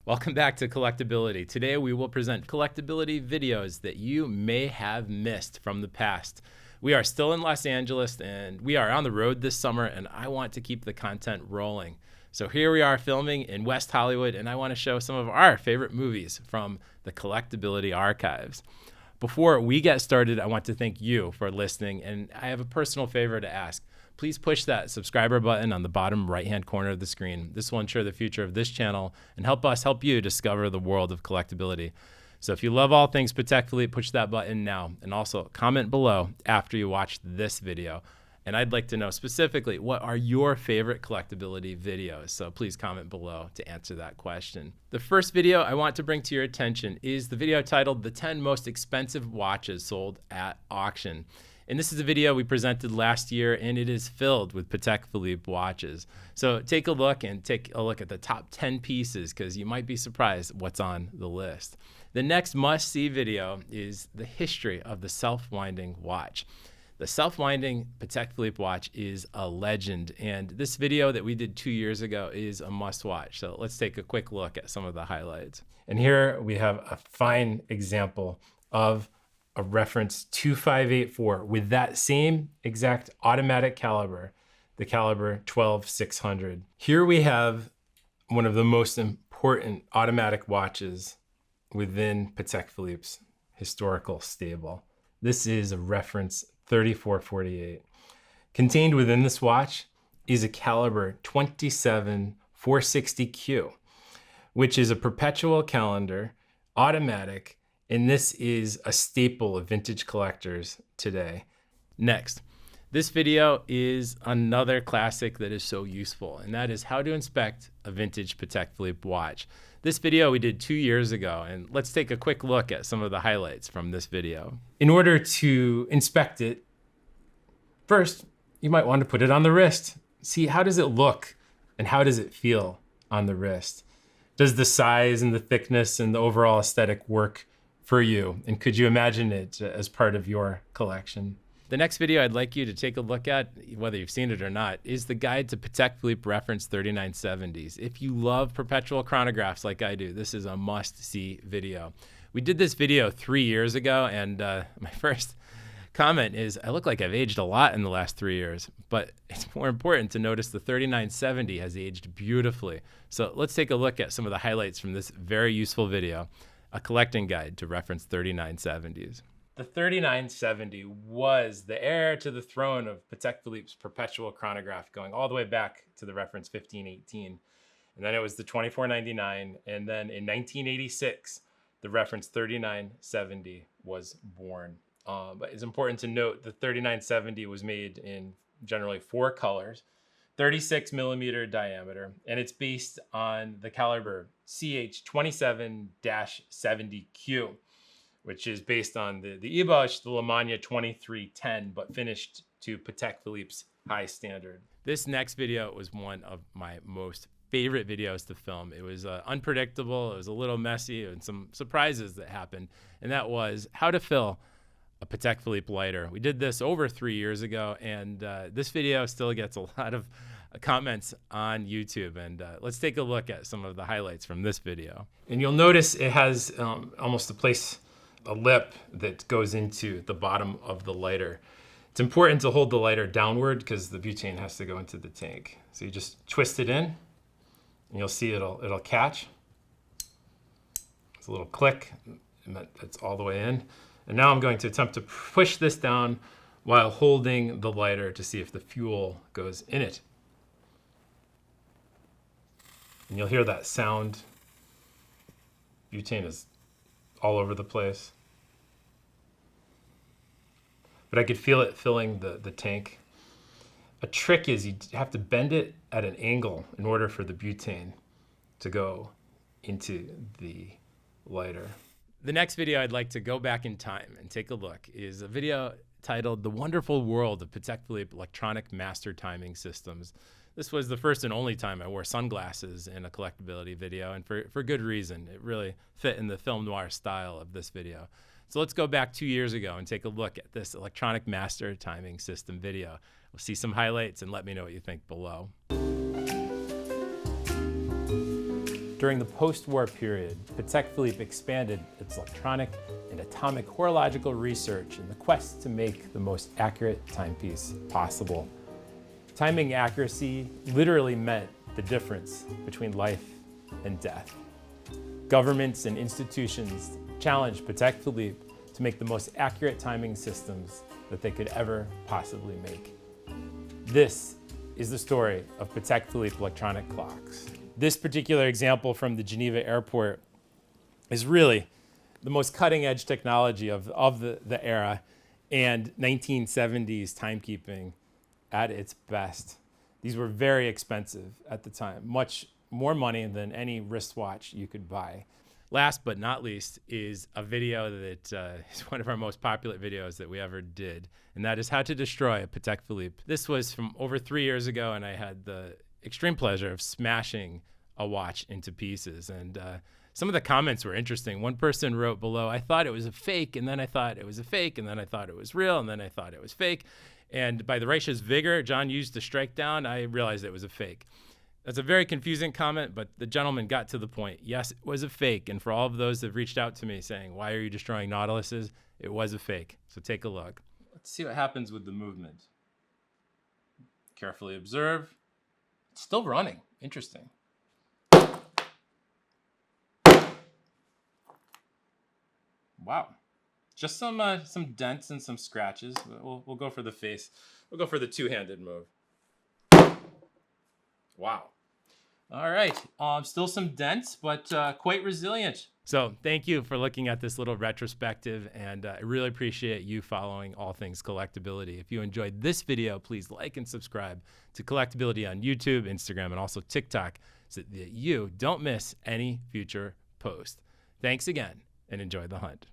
Welcome back to Collectability. Today we will present collectability videos that you may have missed from the past. We are still in Los Angeles and we are on the road this summer, and I want to keep the content rolling. So here we are filming in West Hollywood, and I want to show some of our favorite movies from the Collectability archives. Before we get started, I want to thank you for listening, and I have a personal favor to ask. Please push that subscriber button on the bottom right-hand corner of the screen. This will ensure the future of this channel and help us help you discover the world of collectability. So if you love all things Patek Philippe, push that button now, and also comment below after you watch this video. And I'd like to know specifically, what are your favorite collectability videos? So please comment below to answer that question. The first video I want to bring to your attention is the video titled The 10 Most Expensive Watches Sold at Auction. And this is a video we presented last year, and it is filled with Patek Philippe watches. So take a look at the top 10 pieces, because you might be surprised what's on the list. The next must-see video is the history of the self-winding watch. The self-winding Patek Philippe watch is a legend, and this video that we did 2 years ago is a must-watch. So let's take a quick look at some of the highlights. And here we have a fine example of a reference 2584 with that same exact automatic caliber, the caliber 12600. Here we have one of the most important automatic watches within Patek Philippe's historical stable. This is a reference 3448. Contained within this watch is a caliber 27460Q, which is a perpetual calendar, automatic, and this is a staple of vintage collectors today. Next, this video is another classic that is so useful, and that is how to inspect a vintage Patek Philippe watch. This video we did 2 years ago, and let's take a quick look at some of the highlights from this video. In order to inspect it, first, you might want to put it on the wrist. See, how does it look and how does it feel on the wrist? Does the size and the thickness and the overall aesthetic work for you? And could you imagine it as part of your collection? The next video I'd like you to take a look at, whether you've seen it or not, is the guide to Patek Philippe reference 3970s. If you love perpetual chronographs like I do, this is a must-see video. We did this video 3 years ago, and my first comment is, I look like I've aged a lot in the last 3 years, but it's more important to notice the 3970 has aged beautifully. So let's take a look at some of the highlights from this very useful video, a collecting guide to reference 3970s. The 3970 was the heir to the throne of Patek Philippe's perpetual chronograph, going all the way back to the reference 1518. And then it was the 2499. And then in 1986, the reference 3970 was born. But it's important to note the 3970 was made in generally 4 colors, 36 millimeter diameter, and it's based on the caliber CH27-70Q, which is based on the Ibach, the Lemania 2310, but finished to Patek Philippe's high standard. This next video was one of my most favorite videos to film. It was unpredictable, it was a little messy, and some surprises that happened, and that was how to fill a Patek Philippe lighter. We did this over 3 years ago, and this video still gets a lot of comments on YouTube. And let's take a look at some of the highlights from this video. And you'll notice it has almost a lip that goes into the bottom of the lighter. It's important to hold the lighter downward because the butane has to go into the tank. So you just twist it in, and you'll see it'll catch. It's a little click, and that's all the way in. And now I'm going to attempt to push this down while holding the lighter to see if the fuel goes in it. And you'll hear that sound. Butane is all over the place. But I could feel it filling the tank. A trick is you have to bend it at an angle in order for the butane to go into the lighter. The next video I'd like to go back in time and take a look is a video titled The Wonderful World of Patek Philippe Electronic Master Timing Systems. This was the first and only time I wore sunglasses in a collectability video, and for good reason. It really fit in the film noir style of this video. So let's go back 2 years ago and take a look at this electronic master timing system video. We'll see some highlights and let me know what you think below. During the post-war period, Patek Philippe expanded its electronic and atomic horological research in the quest to make the most accurate timepiece possible. Timing accuracy literally meant the difference between life and death. Governments and institutions challenged Patek Philippe to make the most accurate timing systems that they could ever possibly make. This is the story of Patek Philippe electronic clocks. This particular example from the Geneva airport is really the most cutting edge technology of the era and 1970s timekeeping at its best. These were very expensive at the time, much more money than any wristwatch you could buy. Last but not least is a video that is one of our most popular videos that we ever did, and that is how to destroy a Patek Philippe. This was from over 3 years ago, and I had the extreme pleasure of smashing a watch into pieces. And some of the comments were interesting. One person wrote below, "I thought it was a fake, and then I thought it was a fake, and then I thought it was real, and then I thought it was fake. And by the Reich's vigor John used to strike down, I realized it was a fake." That's a very confusing comment, but the gentleman got to the point. Yes, it was a fake. And for all of those that have reached out to me saying, "Why are you destroying Nautiluses?" It was a fake. So take a look. Let's see what happens with the movement. Carefully observe. It's still running. Interesting. Wow. Just some dents and some scratches. We'll go for the face. We'll go for the two-handed move. Wow. All right. Still some dents, but quite resilient. So thank you for looking at this little retrospective, and I really appreciate you following all things collectability. If you enjoyed this video, please like and subscribe to Collectability on YouTube, Instagram, and also TikTok so that you don't miss any future post. Thanks again, and enjoy the hunt.